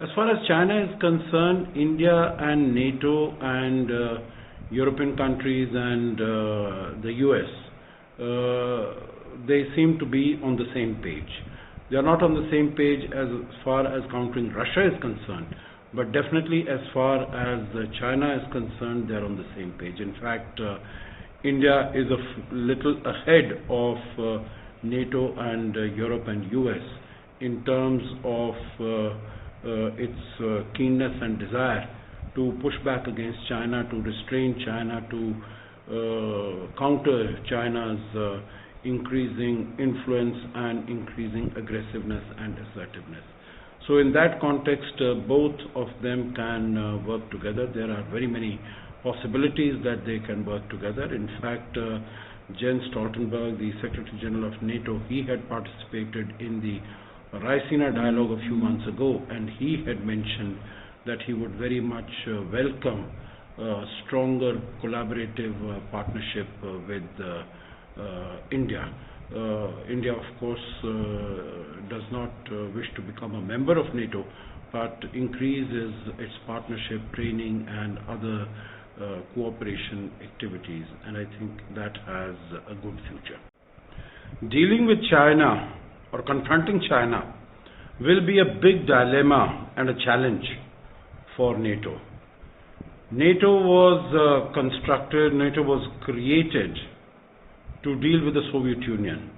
As far as China is concerned, India and NATO and European countries and the US, they seem to be on the same page. They are not on the same page as far as countering Russia is concerned, but definitely as far as China is concerned, they are on the same page. In fact, India is a little ahead of NATO and Europe and US in terms of its keenness and desire to push back against China, to restrain China, to counter China's increasing influence and increasing aggressiveness and assertiveness. So in that context, both of them can work together. There are very many possibilities that they can work together. In fact, Jens Stoltenberg, the Secretary General of NATO, he had participated in the Raisina dialogue a few months ago, and he had mentioned that he would very much welcome a stronger collaborative partnership with India. India, of course, does not wish to become a member of NATO, but increases its partnership, training, and other cooperation activities, and I think that has a good future. Dealing with China or confronting China will be a big dilemma and a challenge for NATO. NATO was constructed, NATO was created to deal with the Soviet Union.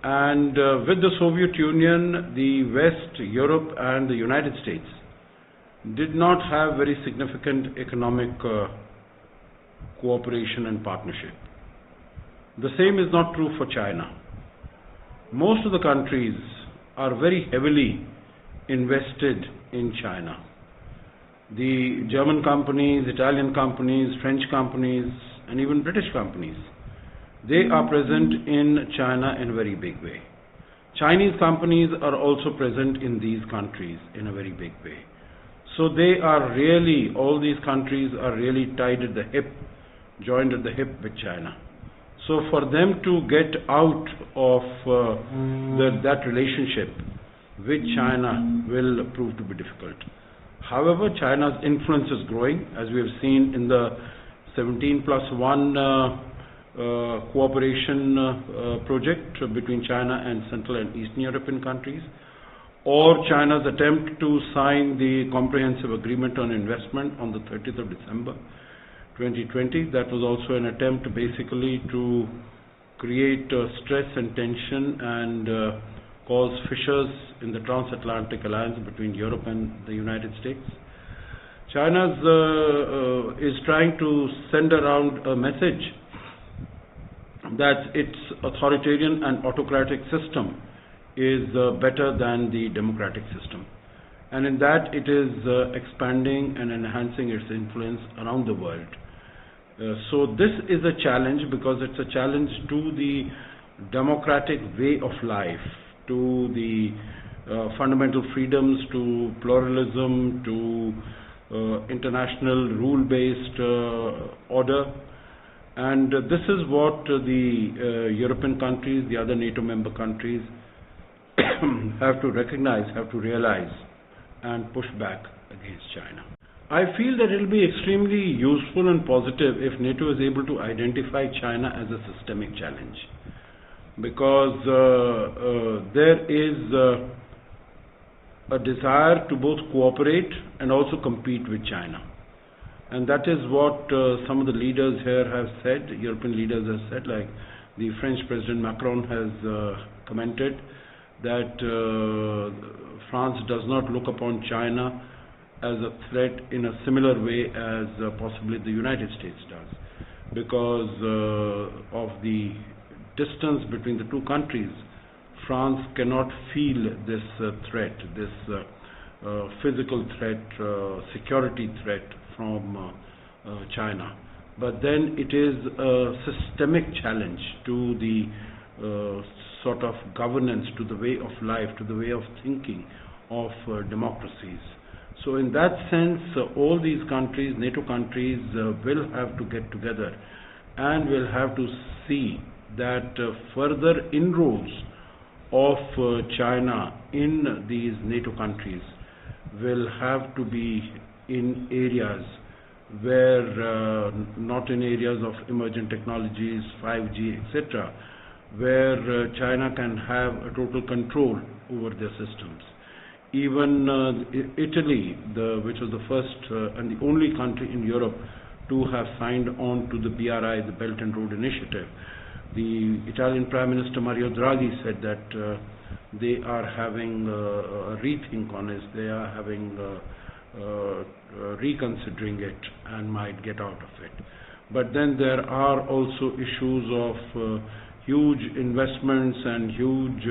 And with the Soviet Union, the West, Europe, and the United States did not have very significant economic cooperation and partnership. The same is not true for China. Most of the countries are very heavily invested in China. The German companies, Italian companies, French companies, and even British companies, they are present in China in a very big way. Chinese companies are also present in these countries in a very big way. So they are really, all these countries are really tied at the hip, joined at the hip with China. So for them to get out of that relationship with China will prove to be difficult. However, China's influence is growing, as we have seen in the 17+1 cooperation project between China and Central and Eastern European countries, or China's attempt to sign the Comprehensive Agreement on Investment on the 30th of December 2020. That was also an attempt basically to create stress and tension and cause fissures in the transatlantic alliance between Europe and the United States. China is trying to send around a message that its authoritarian and autocratic system is better than the democratic system. And in that it is expanding and enhancing its influence around the world. So this is a challenge because it's a challenge to the democratic way of life, to the fundamental freedoms, to pluralism, to international rule-based order. And this is what the European countries, the other NATO member countries have to recognize, have to realize, and push back against China. I feel that it will be extremely useful and positive if NATO is able to identify China as a systemic challenge, because there is a desire to both cooperate and also compete with China. And that is what some of the leaders here have said, European leaders have said, like the French President Macron has commented that France does not look upon China as a threat in a similar way as possibly the United States does, because of the distance between the two countries. France cannot feel this threat, this physical threat, security threat from China. But then it is a systemic challenge to the sort of governance, to the way of life, to the way of thinking of democracies. So in that sense, all these countries, NATO countries, will have to get together and will have to see that further inroads of China in these NATO countries will have to be in areas where, not in areas of emerging technologies, 5G, etc., where China can have a total control over their systems. Even Italy, which was the first and the only country in Europe to have signed on to the BRI, the Belt and Road Initiative, the Italian Prime Minister Mario Draghi said that they are having a rethink on it, they are having reconsidering it and might get out of it. But then there are also issues of huge investments and huge,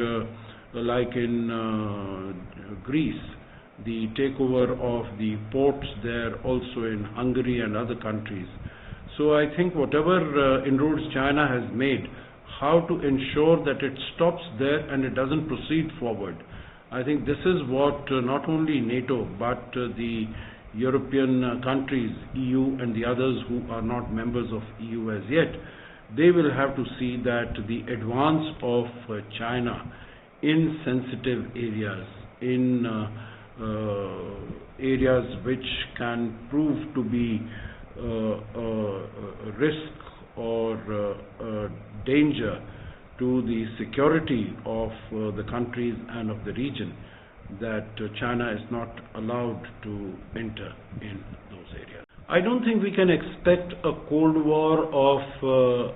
like in Greece, the takeover of the ports there, also in Hungary and other countries. So I think whatever inroads China has made, how to ensure that it stops there and it doesn't proceed forward. I think this is what not only NATO but the European countries, EU and the others who are not members of EU as yet, they will have to see that the advance of China in sensitive areas, in areas which can prove to be a risk or a danger to the security of the countries and of the region, that China is not allowed to enter in those areas. I don't think we can expect a Cold War of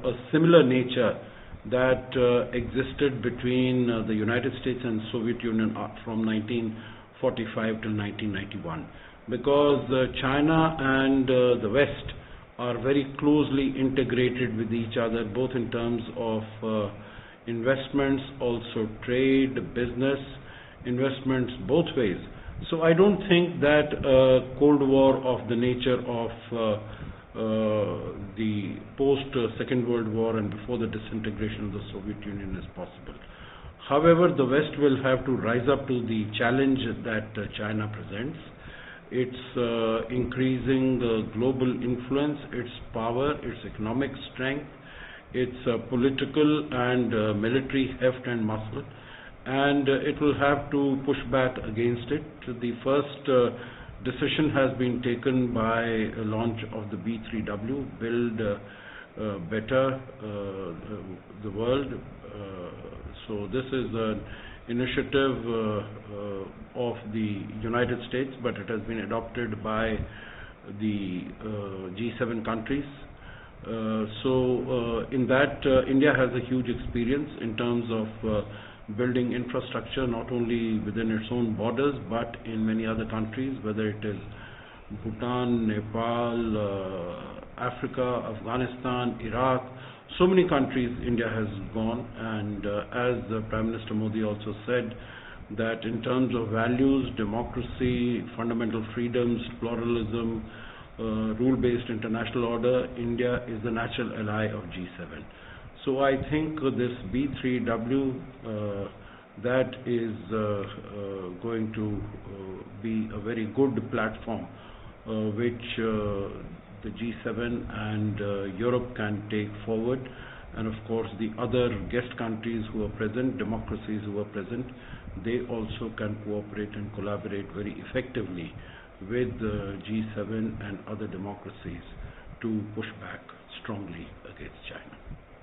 a similar nature that existed between the United States and Soviet Union from 1945 till 1991, because China and the West are very closely integrated with each other, both in terms of investments, also trade, business, investments both ways. So I don't think that a Cold War of the nature of the post-Second World War and before the disintegration of the Soviet Union is possible. However, the West will have to rise up to the challenge that China presents. Its increasing global influence, its power, its economic strength, its political and military heft and muscle, and it will have to push back against it. The first decision has been taken by a launch of the B3W, Build Better the World. So this is an initiative of the United States, but it has been adopted by the G7 countries. In that, India has a huge experience in terms of building infrastructure, not only within its own borders, but in many other countries, whether it is Bhutan, Nepal, Africa, Afghanistan, Iraq. So many countries India has gone, and as Prime Minister Modi also said, that in terms of values, democracy, fundamental freedoms, pluralism, rule-based international order, India is the natural ally of G7. So I think this B3W, that is going to be a very good platform which the G7 and Europe can take forward, and of course the other guest countries who are present, democracies who are present, they also can cooperate and collaborate very effectively with the G7 and other democracies to push back strongly against China.